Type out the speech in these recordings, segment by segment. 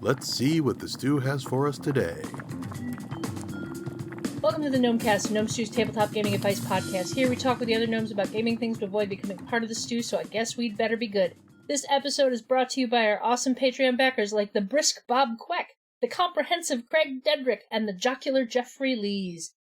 Let's see what the stew has for us today. Welcome to the Gnomecast, Gnome Stew's tabletop gaming advice podcast. Here we talk with the other gnomes about gaming things to avoid becoming part of the stew, so I guess we'd better be good. This episode is brought to you by our awesome Patreon backers like the brisk Bob Queck, the comprehensive Craig Dedrick, and the jocular Jeffrey Lees.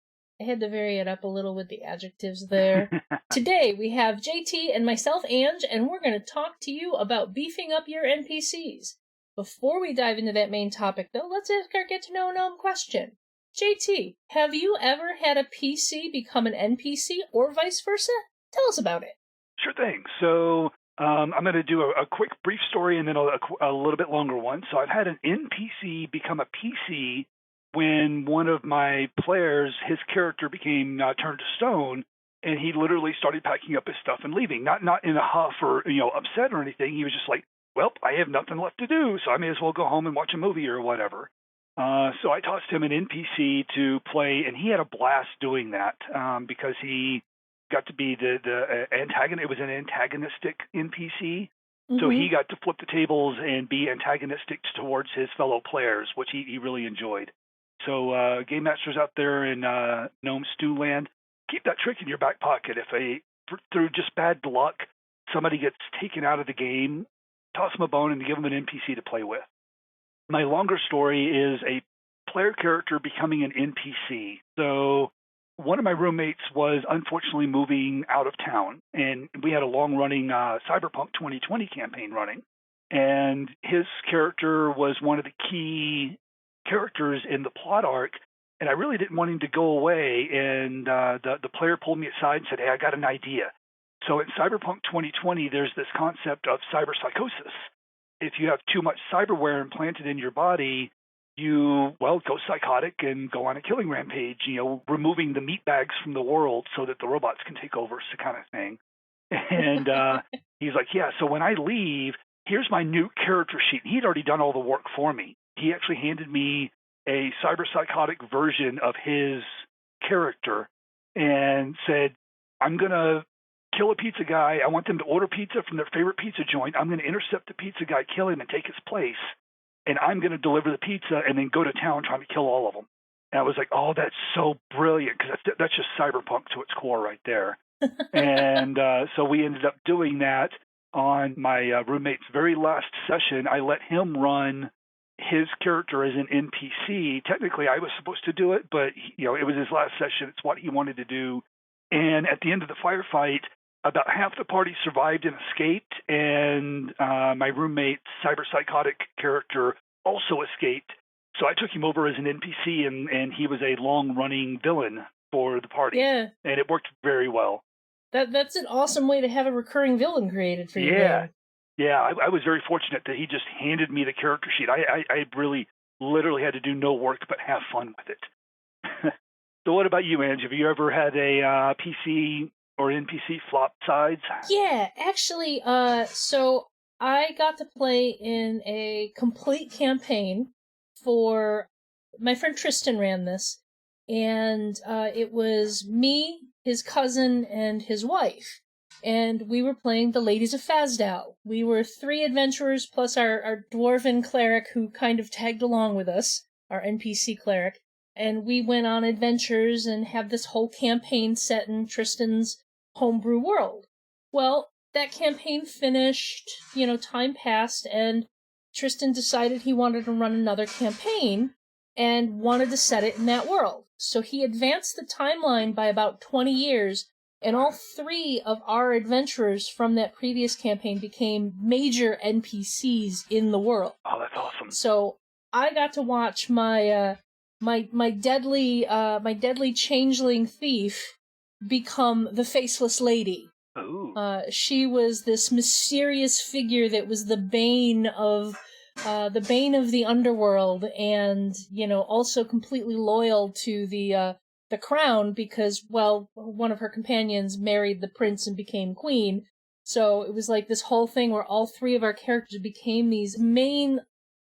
I had to vary it up a little with the adjectives there. Today we have JT and myself, Ange, and we're going to talk to you about beefing up your NPCs. Before we dive into that main topic, though, let's ask our get-to-know gnome question. JT, have you ever had a PC become an NPC or vice versa? Tell us about it. Sure thing. So I'm going to do a quick brief story and then a little bit longer one. So I've had an NPC become a PC when one of my players, his character became turned to stone, and he literally started packing up his stuff and leaving. Not in a huff or upset or anything. He was just like, well, I have nothing left to do, so I may as well go home and watch a movie or whatever. So I tossed him an NPC to play, and he had a blast doing that because he got to be the antagonist. It was an antagonistic NPC, so he got to flip the tables and be antagonistic towards his fellow players, which he really enjoyed. So game masters out there in Gnome Stew Land, keep that trick in your back pocket. If through just bad luck, somebody gets taken out of the game, toss them a bone and give them an NPC to play with. My longer story is a player character becoming an NPC. So one of my roommates was unfortunately moving out of town, and we had a long-running Cyberpunk 2020 campaign running. And his character was one of the key characters in the plot arc, and I really didn't want him to go away. And the player pulled me aside and said, hey, I got an idea. So in Cyberpunk 2020, there's this concept of cyberpsychosis. If you have too much cyberware implanted in your body, you, go psychotic and go on a killing rampage, removing the meat bags from the world so that the robots can take over, so kind of thing. And he's like, yeah, so when I leave, here's my new character sheet. He'd already done all the work for me. He actually handed me a cyberpsychotic version of his character and said, I'm going to kill a pizza guy. I want them to order pizza from their favorite pizza joint. I'm going to intercept the pizza guy, kill him, and take his place. And I'm going to deliver the pizza and then go to town trying to kill all of them. And I was like, oh, that's so brilliant, because that's just cyberpunk to its core right there. And so we ended up doing that on my roommate's very last session. I let him run his character as an NPC. Technically, I was supposed to do it, but it was his last session. It's what he wanted to do. And at the end of the firefight, about half the party survived and escaped, and my roommate's cyberpsychotic character also escaped. So I took him over as an NPC, and he was a long-running villain for the party. Yeah. And it worked very well. That's an awesome way to have a recurring villain created for you. Yeah, I was very fortunate that he just handed me the character sheet. I really literally had to do no work but have fun with it. So what about you, Ange? Have you ever had a PC or NPC flop sides? Yeah, actually, so I got to play in a complete campaign for... My friend Tristan ran this, and it was me, his cousin, and his wife. And we were playing the Ladies of Fazdal. We were 3 adventurers plus our dwarven cleric who kind of tagged along with us, our NPC cleric. And we went on adventures and have this whole campaign set in Tristan's homebrew world. Well, that campaign finished, time passed, and Tristan decided he wanted to run another campaign and wanted to set it in that world. So he advanced the timeline by about 20 years, and all 3 of our adventurers from that previous campaign became major NPCs in the world. Oh, that's awesome. So I got to watch my deadly changeling thief become the Faceless Lady. Ooh. She was this mysterious figure that was the bane of the underworld, and also completely loyal to the crown because, one of her companions married the prince and became queen. So it was like this whole thing where all 3 of our characters became these main,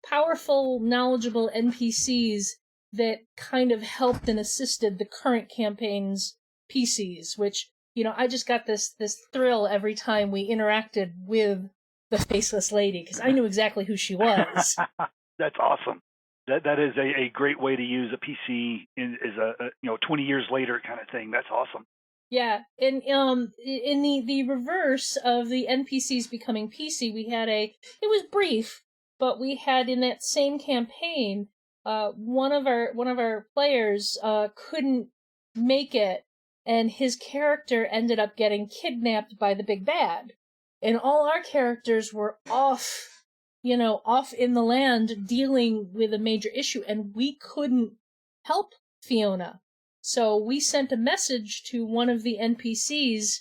powerful, knowledgeable NPCs that kind of helped and assisted the current campaign's PCs, which, I just got this thrill every time we interacted with the Faceless Lady, because I knew exactly who she was. That's awesome. That is a great way to use a PC as a 20 years later kind of thing. That's awesome. Yeah, and in the reverse of the NPCs becoming PC, we had it was brief, but we had in that same campaign, one of our players couldn't make it, and his character ended up getting kidnapped by the big bad, and all our characters were off in the land dealing with a major issue, and we couldn't help Fiona. So we sent a message to one of the NPCs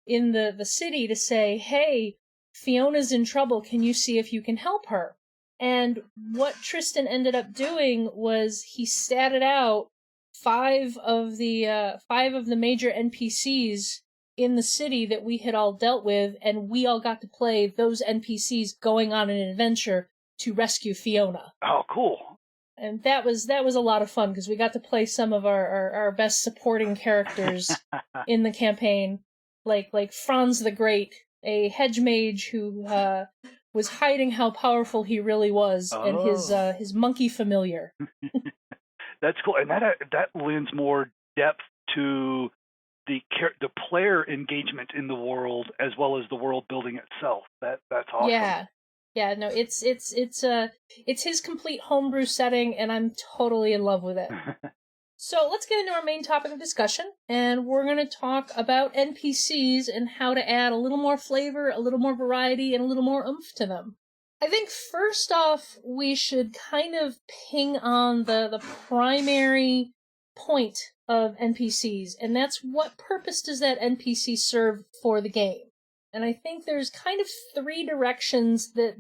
in the city to say, hey, Fiona's in trouble. Can you see if you can help her? And what Tristan ended up doing was he statted out five of the major NPCs in the city that we had all dealt with, and we all got to play those NPCs going on an adventure to rescue Fiona. Oh, cool. And that was a lot of fun because we got to play some of our best supporting characters in the campaign, like Franz the Great, a hedge mage who was hiding how powerful he really was, and his monkey familiar. That's cool, and that lends more depth to the player engagement in the world as well as the world building itself. That's awesome. Yeah, no, it's his complete homebrew setting, and I'm totally in love with it. So let's get into our main topic of discussion, and we're going to talk about NPCs and how to add a little more flavor, a little more variety, and a little more oomph to them. I think first off, we should kind of ping on the primary point of NPCs, and that's what purpose does that NPC serve for the game? And I think there's kind of three directions that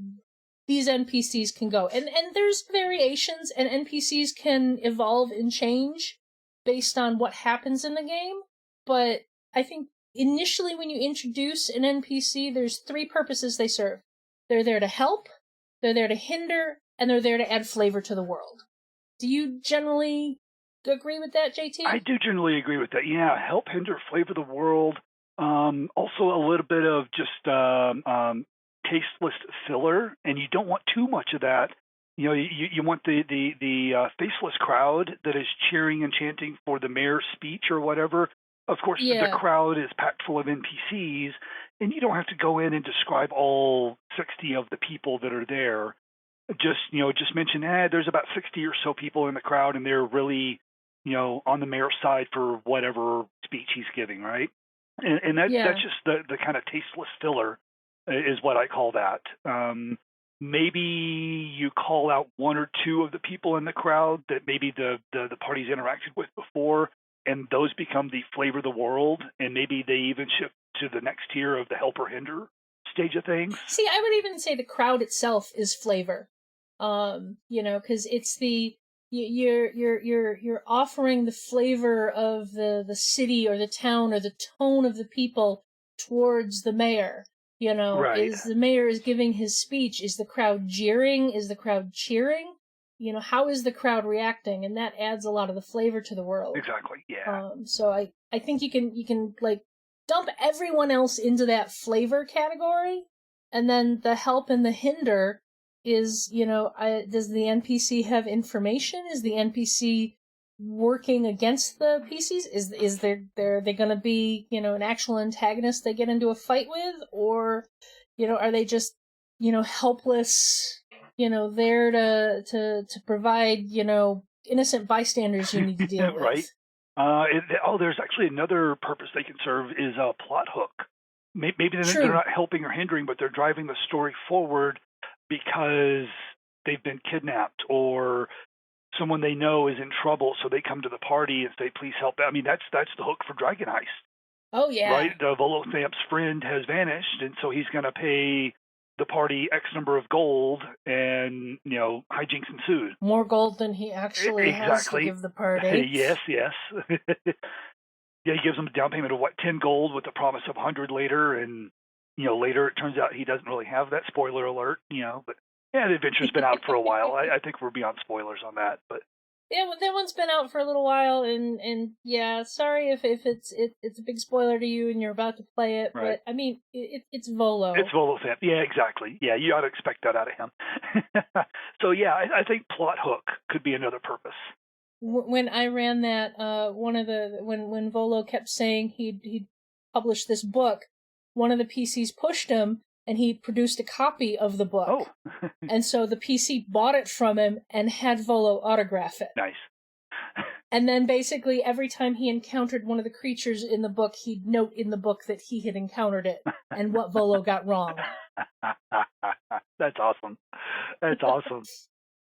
these NPCs can go. And there's variations, and NPCs can evolve and change based on what happens in the game. But I think initially when you introduce an NPC, there's three purposes they serve. They're there to help, they're there to hinder, and they're there to add flavor to the world. Do you generally agree with that, JT? I do generally agree with that. Yeah, help, hinder, flavor the world. Also a little bit of just tasteless filler, and you don't want too much of that. You want the faceless crowd that is cheering and chanting for the mayor's speech or whatever. Of course, the crowd is packed full of NPCs, and you don't have to go in and describe all 60 of the people that are there. Just mention, there's about 60 or so people in the crowd, and they're really, on the mayor's side for whatever speech he's giving, right? And that's just the kind of tasteless filler is what I call that. Maybe you call out one or two of the people in the crowd that maybe the party's interacted with before, and those become the flavor of the world, and maybe they even shift to the next tier of the help or hinder stage of things. See, I would even say the crowd itself is flavor. Because it's you're offering the flavor of the city or the town or the tone of the people towards the mayor. Right. Is the mayor is giving his speech, is the crowd jeering? Is the crowd cheering? How is the crowd reacting? And that adds a lot of the flavor to the world. Exactly. Yeah. So I think you can like dump everyone else into that flavor category, and then the help and the hinder is, does the NPC have information? Is the NPC working against the PCs? Is they going to be, an actual antagonist they get into a fight with? Or, are they just, helpless, there to provide, innocent bystanders you need to deal with? Right. There's actually another purpose they can serve is a plot hook. Maybe they're not helping or hindering, but they're driving the story forward because they've been kidnapped or someone they know is in trouble, so they come to the party and say, please help. I mean, that's the hook for Dragon Heist. Oh, yeah. Right? Volothamp's friend has vanished, and so he's going to pay the party X number of gold, and, hijinks ensued. More gold than he actually has to give the party. Yes. Yeah, he gives them a down payment of, 10 gold with the promise of 100 later, and later it turns out he doesn't really have that. Spoiler alert, but the adventure's been out for a while. I think we're beyond spoilers on that, but Yeah, well, that one's been out for a little while, and yeah, sorry if it's a big spoiler to you and you're about to play it, Right. but I mean, it's Volo. It's Volo's hand. Yeah, exactly. Yeah, you ought to expect that out of him. So yeah, I think plot hook could be another purpose. When I ran that, when Volo kept saying he'd published this book, one of the PCs pushed him, and he produced a copy of the book. Oh. And so the PC bought it from him and had Volo autograph it. Nice. And then basically every time he encountered one of the creatures in the book, he'd note in the book that he had encountered it and what Volo got wrong. That's awesome. That's awesome.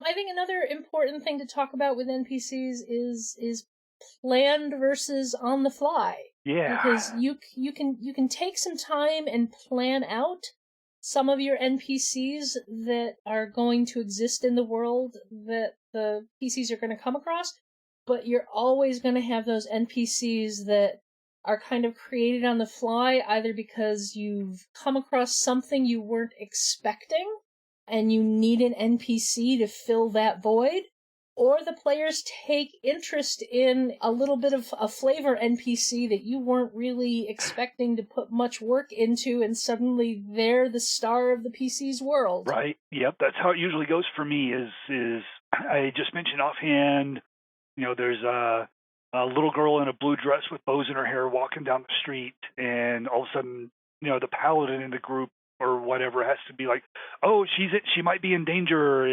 I think another important thing to talk about with NPCs is planned versus on the fly. Yeah. Because you can take some time and plan out some of your NPCs that are going to exist in the world that the PCs are going to come across, but you're always going to have those NPCs that are kind of created on the fly, either because you've come across something you weren't expecting and you need an NPC to fill that void, or the players take interest in a little bit of a flavor NPC that you weren't really expecting to put much work into, and suddenly they're the star of the PC's world. Right. Yep. That's how it usually goes for me. Is I just mentioned offhand, there's a little girl in a blue dress with bows in her hair walking down the street, and all of a sudden, the paladin in the group or whatever has to be like, oh, she might be in danger.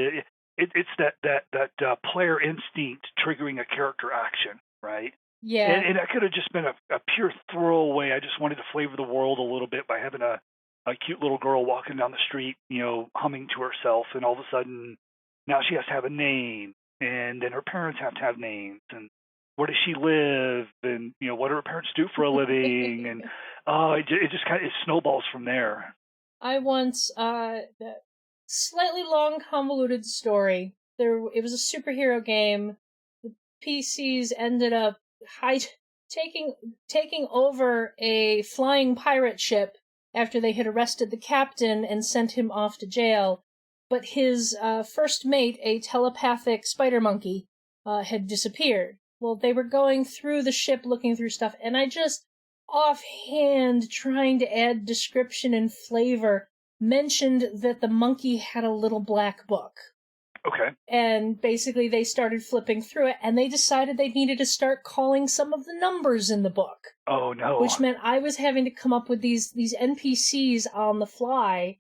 It's that player instinct triggering a character action, right? Yeah. And that could have just been a pure throwaway. I just wanted to flavor the world a little bit by having a cute little girl walking down the street, humming to herself, and all of a sudden now she has to have a name, and then her parents have to have names, and where does she live, and what do her parents do for a living, and it just kind of snowballs from there. I once slightly long, convoluted story. It was a superhero game. The PCs ended up taking over a flying pirate ship after they had arrested the captain and sent him off to jail. But his first mate, a telepathic spider monkey, had disappeared. Well, they were going through the ship looking through stuff, and I just, offhand, trying to add description and flavor, mentioned that the monkey had a little black book. Okay. And basically they started flipping through it, and they decided they needed to start calling some of the numbers in the book. Oh, no. Which meant I was having to come up with these NPCs on the fly,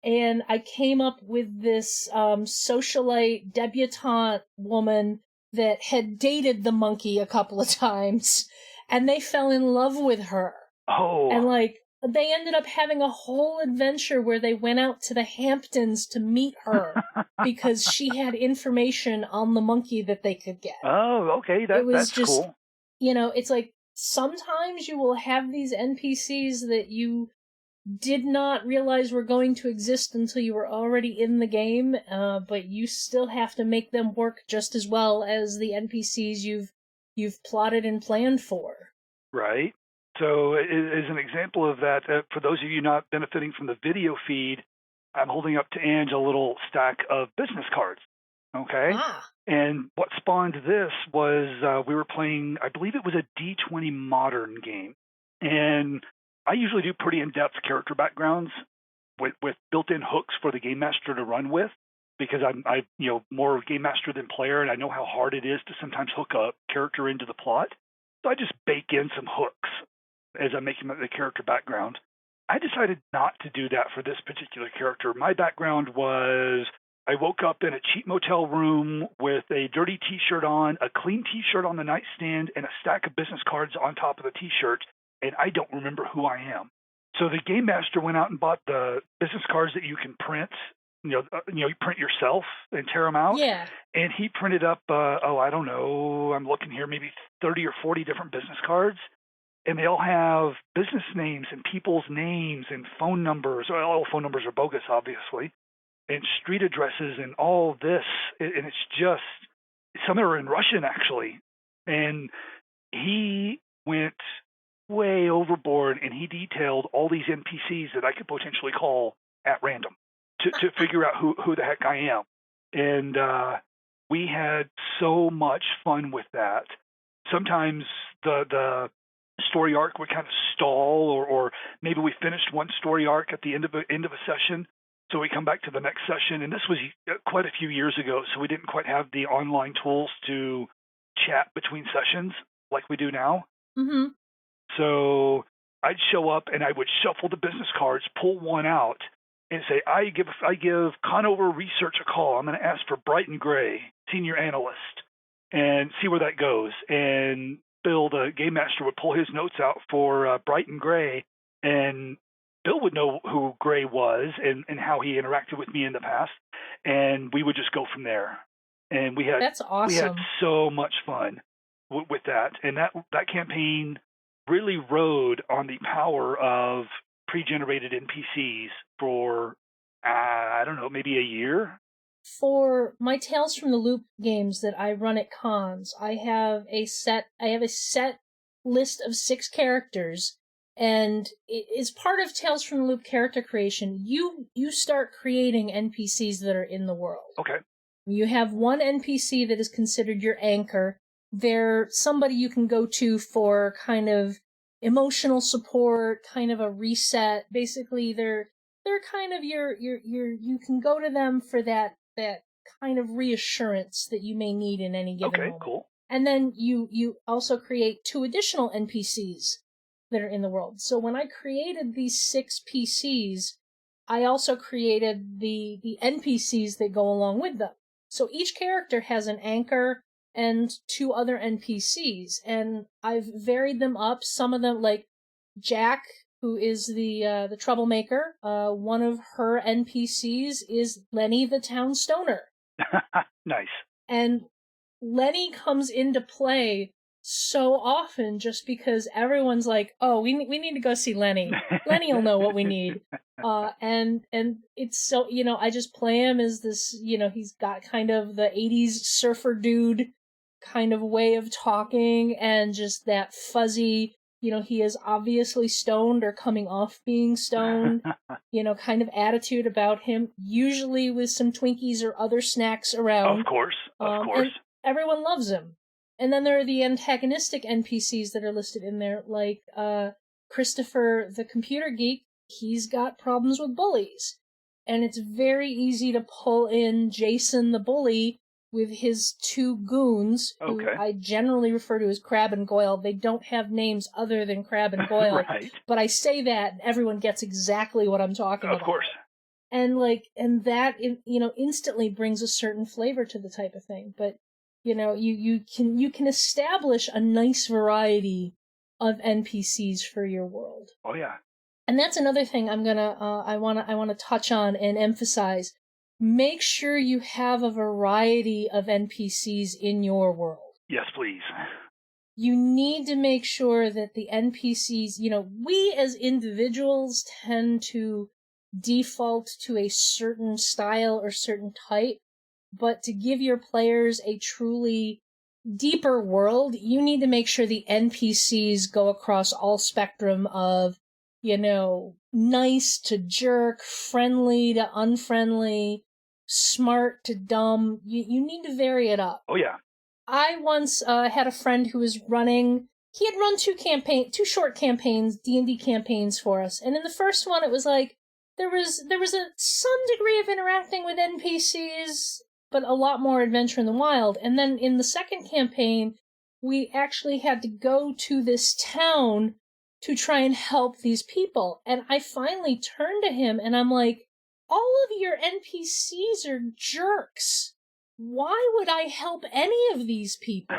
and I came up with this socialite debutante woman that had dated the monkey a couple of times, and they fell in love with her. Oh. And they ended up having a whole adventure where they went out to the Hamptons to meet her because she had information on the monkey that they could get. Oh, okay. That's just cool. It's like sometimes you will have these NPCs that you did not realize were going to exist until you were already in the game, but you still have to make them work just as well as the NPCs you've plotted and planned for. Right. So as an example of that, for those of you not benefiting from the video feed, I'm holding up to Ange a little stack of business cards. Okay? Ah. And what spawned this was we were playing, I believe it was a D20 modern game. And I usually do pretty in-depth character backgrounds with built-in hooks for the game master to run with, because I'm more game master than player, and I know how hard it is to sometimes hook a character into the plot. So I just bake in some hooks as I'm making the character background. I decided not to do that for this particular character. My background was I woke up in a cheap motel room with a dirty T-shirt on, a clean T-shirt on the nightstand, and a stack of business cards on top of the T-shirt, and I don't remember who I am. So the game master went out and bought the business cards that you can print. You print yourself and tear them out. Yeah. And he printed up, I don't know, I'm looking here, maybe 30 or 40 different business cards. And they all have business names and people's names and phone numbers. Well, all phone numbers are bogus, obviously. And street addresses and all this. And it's just, some are in Russian, actually. And he went way overboard, and he detailed all these NPCs that I could potentially call at random to figure out who the heck I am. And we had so much fun with that. Sometimes the story arc would kind of stall, or maybe we finished one story arc at the end of a session, so we come back to the next session. And this was quite a few years ago, so we didn't quite have the online tools to chat between sessions like we do now. Mm-hmm. So I'd show up and I would shuffle the business cards, pull one out, and say, I give Conover Research a call. I'm going to ask for Brighton Gray, senior analyst, and see where that goes. And Bill, the game master, would pull his notes out for Brighton Gray, and Bill would know who Gray was and how he interacted with me in the past, and we would just go from there. And That's awesome. We had so much fun with that, and that campaign really rode on the power of pre-generated NPCs for I don't know, maybe a year. For my Tales from the Loop games that I run at cons, I have a set list of 6 characters, and as part of Tales from the Loop character creation, you start creating NPCs that are in the world. Okay. You have one NPC that is considered your anchor. They're somebody you can go to for kind of emotional support, kind of a reset. Basically, they're kind of your you can go to them for that kind of reassurance that you may need in any given moment. Cool. And then you also create 2 additional NPCs that are in the world. So when I created these 6 PCs, I also created the NPCs that go along with them. So each character has an anchor and 2 other NPCs, and I've varied them up. Some of them, like Jack, who is the troublemaker, one of her NPCs is Lenny the town stoner. Nice. And Lenny comes into play so often just because everyone's like, oh, we need to go see Lenny. Lenny will know what we need. And it's so, I just play him as this, he's got kind of the 80s surfer dude kind of way of talking, and just that fuzzy, he is obviously stoned or coming off being stoned, kind of attitude about him, usually with some Twinkies or other snacks around. Of course. And everyone loves him. And then there are the antagonistic NPCs that are listed in there, like Christopher the computer geek. He's got problems with bullies. And it's very easy to pull in Jason the bully with his 2 goons, who I generally refer to as Crab and Goyle. They don't have names other than Crab and Goyle. Right. But I say that, and everyone gets exactly what I'm talking about. Of course. And that instantly brings a certain flavor to the type of thing. But you can establish a nice variety of NPCs for your world. Oh yeah. And that's another thing I wanna touch on and emphasize. Make sure you have a variety of NPCs in your world. Yes, please. You need to make sure that the NPCs, we as individuals tend to default to a certain style or certain type, but to give your players a truly deeper world, you need to make sure the NPCs go across all spectrum of, nice to jerk, friendly to unfriendly, smart to dumb. You need to vary it up. Oh, yeah. I once had a friend who was he had run 2 short campaigns, D&D campaigns for us, and in the first one it was like, there was some degree of interacting with NPCs, but a lot more adventure in the wild. And then in the second campaign, we actually had to go to this town to try and help these people. And I finally turned to him and I'm like, all of your NPCs are jerks. Why would I help any of these people?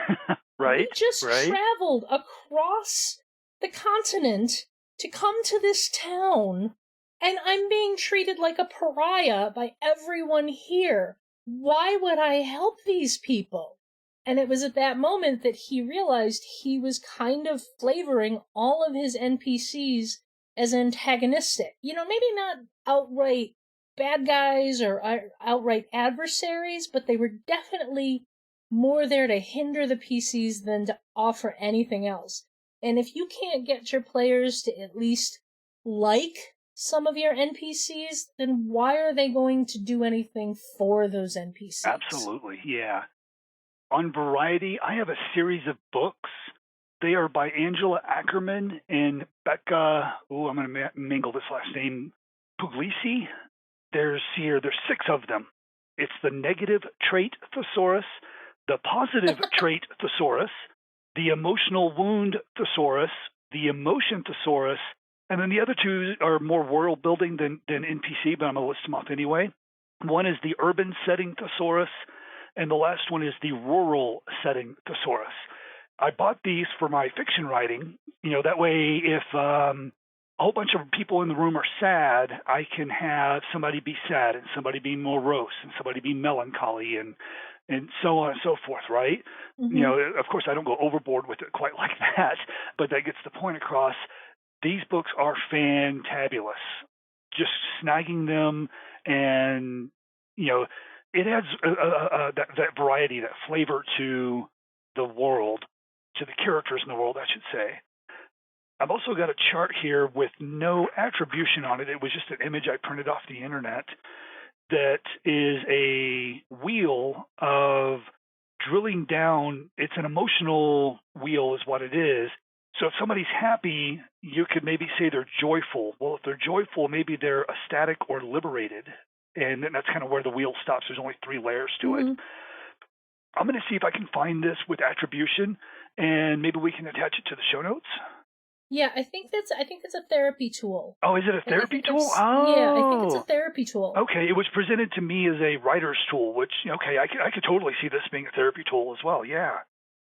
Right. We just traveled across the continent to come to this town, and I'm being treated like a pariah by everyone here. Why would I help these people? And it was at that moment that he realized he was kind of flavoring all of his NPCs as antagonistic. Maybe not outright bad guys or outright adversaries, but they were definitely more there to hinder the PCs than to offer anything else. And if you can't get your players to at least like some of your NPCs, then why are they going to do anything for those NPCs? Absolutely, yeah. On Variety, I have a series of books. They are by Angela Ackerman and Becca, I'm going to mingle this last name, Puglisi. There's 6 of them. It's the negative trait thesaurus, the positive trait thesaurus, the emotional wound thesaurus, the emotion thesaurus, and then the other 2 are more world building than NPC, but I'm going to list them off anyway. One is the urban setting thesaurus, and the last one is the rural setting thesaurus. I bought these for my fiction writing. That way if a whole bunch of people in the room are sad, I can have somebody be sad and somebody be morose and somebody be melancholy and so on and so forth, right? Mm-hmm. Of course, I don't go overboard with it quite like that, but that gets the point across. These books are fantabulous. Just snagging them, and it adds that variety, that flavor to the world, to the characters in the world, I should say. I've also got a chart here with no attribution on it. It was just an image I printed off the internet that is a wheel of drilling down. It's an emotional wheel is what it is. So if somebody's happy, you could maybe say they're joyful. Well, if they're joyful, maybe they're ecstatic or liberated. And then that's kind of where the wheel stops. There's only 3 layers to it. I'm going to see if I can find this with attribution, and maybe we can attach it to the show notes. Yeah, I think it's a therapy tool. Oh, is it a therapy tool? Yeah, I think it's a therapy tool. Okay, it was presented to me as a writer's tool, which, okay, I could totally see this being a therapy tool as well, yeah.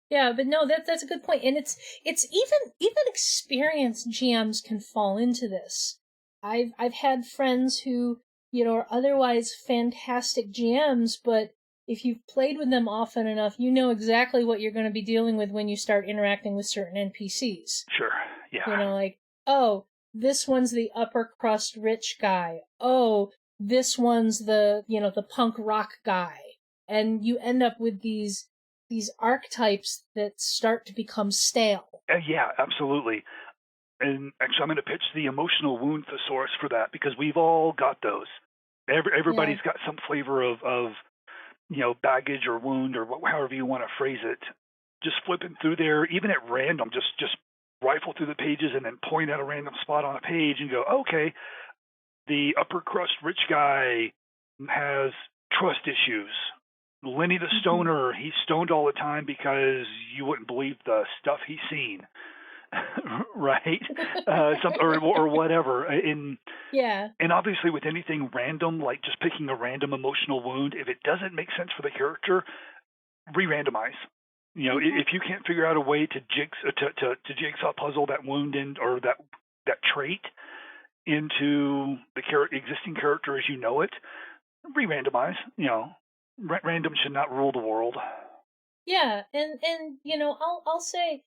Yeah, but no, that's a good point. And it's even experienced GMs can fall into this. I've had friends who, are otherwise fantastic GMs, but if you've played with them often enough, you know exactly what you're going to be dealing with when you start interacting with certain NPCs. Sure, yeah. Like, oh, this one's the upper crust rich guy. Oh, this one's the punk rock guy. And you end up with these archetypes that start to become stale. Yeah, absolutely. And actually, I'm going to pitch the emotional wound thesaurus for that, because we've all got those. Everybody's got some flavor of baggage or wound, or however you want to phrase it. Just flipping through there, even at random, just rifle through the pages and then point at a random spot on a page and go, okay, the upper crust rich guy has trust issues. Lenny the stoner, he's stoned all the time because you wouldn't believe the stuff he's seen. Right? Or whatever. And obviously with anything random, like just picking a random emotional wound, if it doesn't make sense for the character, re-randomize. If you can't figure out a way to jigsaw puzzle that wound in, or that trait into the existing character as you know it, re-randomize. Random should not rule the world. Yeah, and I'll say,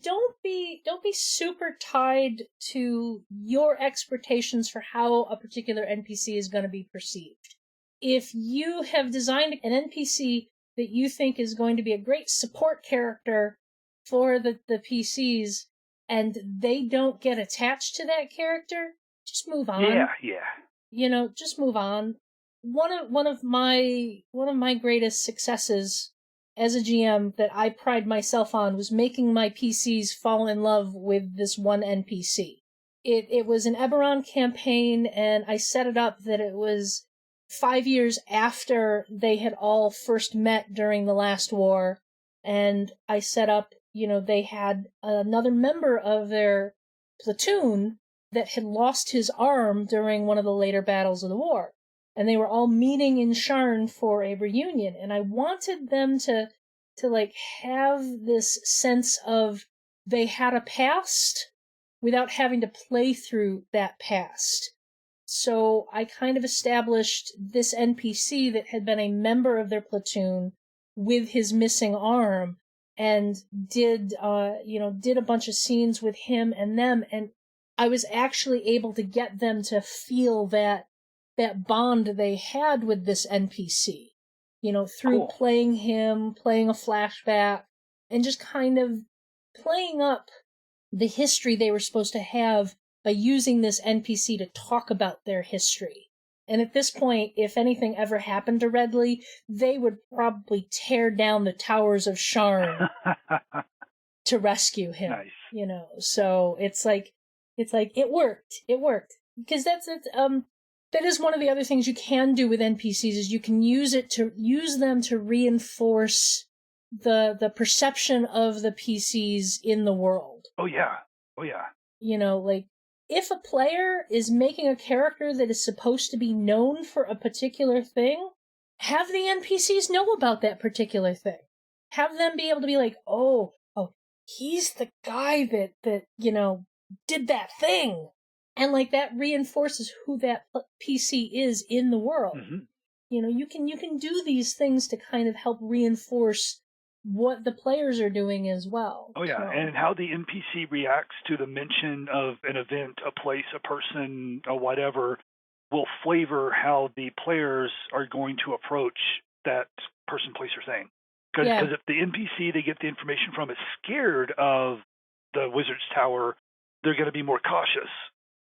don't be super tied to your expectations for how a particular NPC is going to be perceived. If you have designed an NPC that you think is going to be a great support character for the PCs, and they don't get attached to that character, just move on. Yeah. Just move on. One of my greatest successes as a GM that I pride myself on was making my PCs fall in love with this one NPC. It was an Eberron campaign, and I set it up that it was 5 years after they had all first met during the last war, and I set up, they had another member of their platoon that had lost his arm during one of the later battles of the war. And they were all meeting in Sharn for a reunion, and I wanted them to have this sense of they had a past without having to play through that past. So I kind of established this NPC that had been a member of their platoon with his missing arm, and did a bunch of scenes with him and them, and I was actually able to get them to feel that bond they had with this NPC, through playing him, playing a flashback, and just kind of playing up the history they were supposed to have by using this NPC to talk about their history. And at this point, if anything ever happened to Redley, they would probably tear down the towers of Sharn to rescue him. Nice. You know, so it's like it worked. It worked. Because that is one of the other things you can do with NPCs is you can use them to reinforce the perception of the PCs in the world. Oh yeah. You know, like if a player is making a character that is supposed to be known for a particular thing, have the NPCs know about that particular thing. Have them be able to be like, oh, he's the guy that you know, did that thing. And like that reinforces who that PC is in the world. Mm-hmm. You know, you can do these things to kind of help reinforce what the players are doing as well. Oh yeah, and how the NPC reacts to the mention of an event, a place, a person, or whatever, will flavor how the players are going to approach that person, place, or thing. Because if the NPC they get the information from is scared of the wizard's tower, they're going to be more cautious.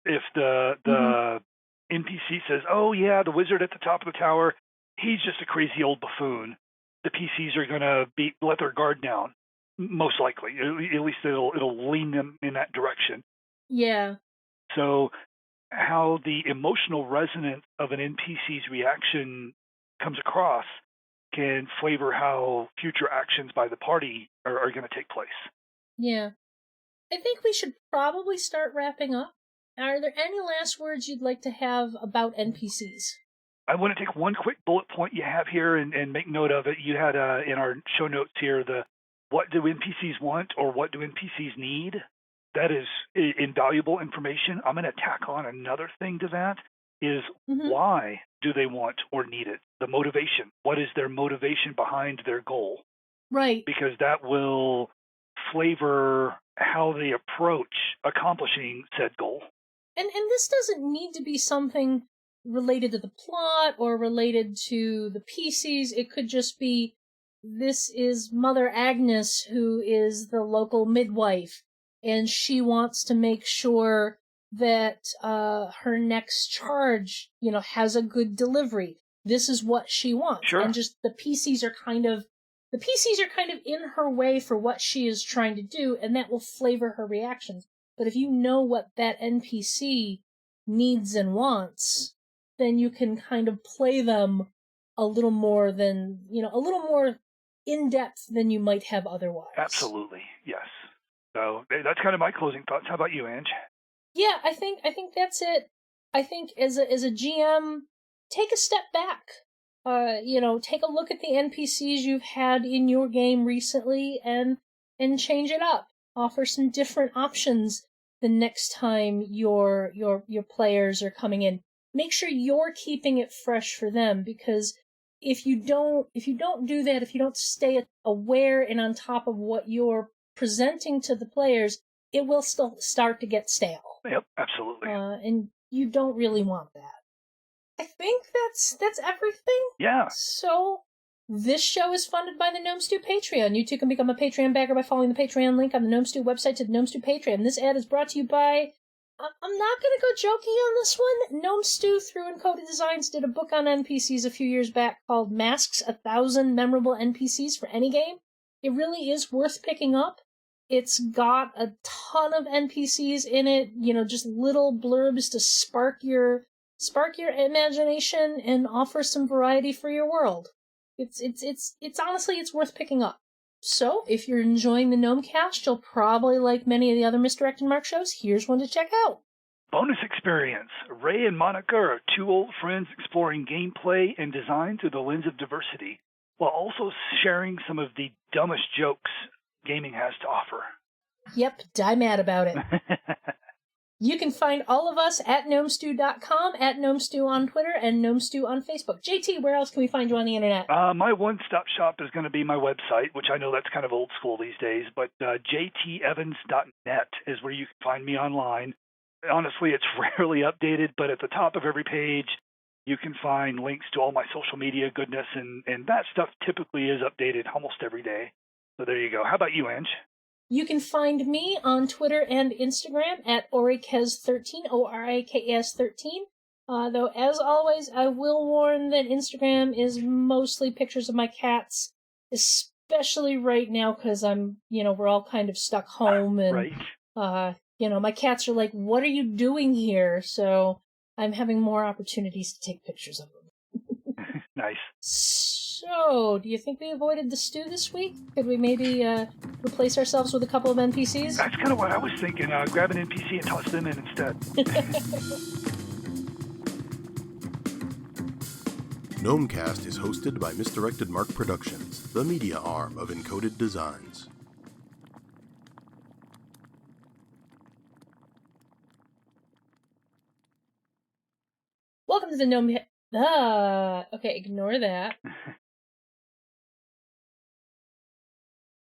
If the NPC says, oh yeah, the wizard at the top of the tower, he's just a crazy old buffoon, the PCs are going to let their guard down, most likely. At least it'll lean them in that direction. Yeah. So how the emotional resonance of an NPC's reaction comes across can flavor how future actions by the party are going to take place. Yeah. I think we should probably start wrapping up. Are there any last words you'd like to have about NPCs? I want to take one quick bullet point you have here and make note of it. You had in our show notes here what do NPCs want or what do NPCs need? That is invaluable information. I'm going to tack on another thing to that is why do they want or need it? The motivation. What is their motivation behind their goal? Right. Because that will flavor how they approach accomplishing said goal. And this doesn't need to be something related to the plot or related to the PCs. It could just be, this is Mother Agnes, who is the local midwife, and she wants to make sure that her next charge, you know, has a good delivery. This is what she wants. Sure. And just the PCs are kind of in her way for what she is trying to do, and that will flavor her reactions. But if you know what that NPC needs and wants, then you can kind of play them a little more in-depth than you might have otherwise. Absolutely, yes. So that's kind of my closing thoughts. How about you, Ange? Yeah, I think that's it. I think as a GM, take a step back. Take a look at the NPCs you've had in your game recently and change it up. Offer some different options the next time your players are coming in. Make sure you're keeping it fresh for them, because if you don't do that, if you don't stay aware and on top of what you're presenting to the players, it will still start to get stale. Yep, absolutely. And you don't really want that. I think that's everything. Yeah. So this show is funded by the Gnome Stew Patreon. You too can become a Patreon backer by following the Patreon link on the Gnome Stew website to the Gnome Stew Patreon. This ad is brought to you by... I'm not going to go jokey on this one. Gnome Stew through Encoded Designs did a book on NPCs a few years back called Masks, 1,000 Memorable NPCs for Any Game. It really is worth picking up. It's got a ton of NPCs in it, just little blurbs to spark your imagination and offer some variety for your world. It's honestly, it's worth picking up. So, if you're enjoying the Gnomecast, you'll probably like many of the other Misdirected Mark shows. Here's one to check out. Bonus experience. Ray and Monica are two old friends exploring gameplay and design through the lens of diversity, while also sharing some of the dumbest jokes gaming has to offer. Yep, die mad about it. You can find all of us at gnomestew.com, at gnomestew on Twitter, and gnomestew on Facebook. JT, where else can we find you on the internet? My one-stop shop is going to be my website, which I know that's kind of old school these days, but jtevans.net is where you can find me online. Honestly, it's rarely updated, but at the top of every page, you can find links to all my social media goodness, and that stuff typically is updated almost every day. So there you go. How about you, Ange? You can find me on Twitter and Instagram at Orikes13, ORIKS13. Though, as always, I will warn that Instagram is mostly pictures of my cats, especially right now because we're all kind of stuck home, and Right. my cats are like, "What are you doing here?" So I'm having more opportunities to take pictures of them. Nice. So, do you think we avoided the stew this week? Could we maybe replace ourselves with a couple of NPCs? That's kind of what I was thinking. Grab an NPC and toss them in instead. Gnomecast is hosted by Misdirected Mark Productions, the media arm of Encoded Designs. Welcome to the Gnome... okay, ignore that.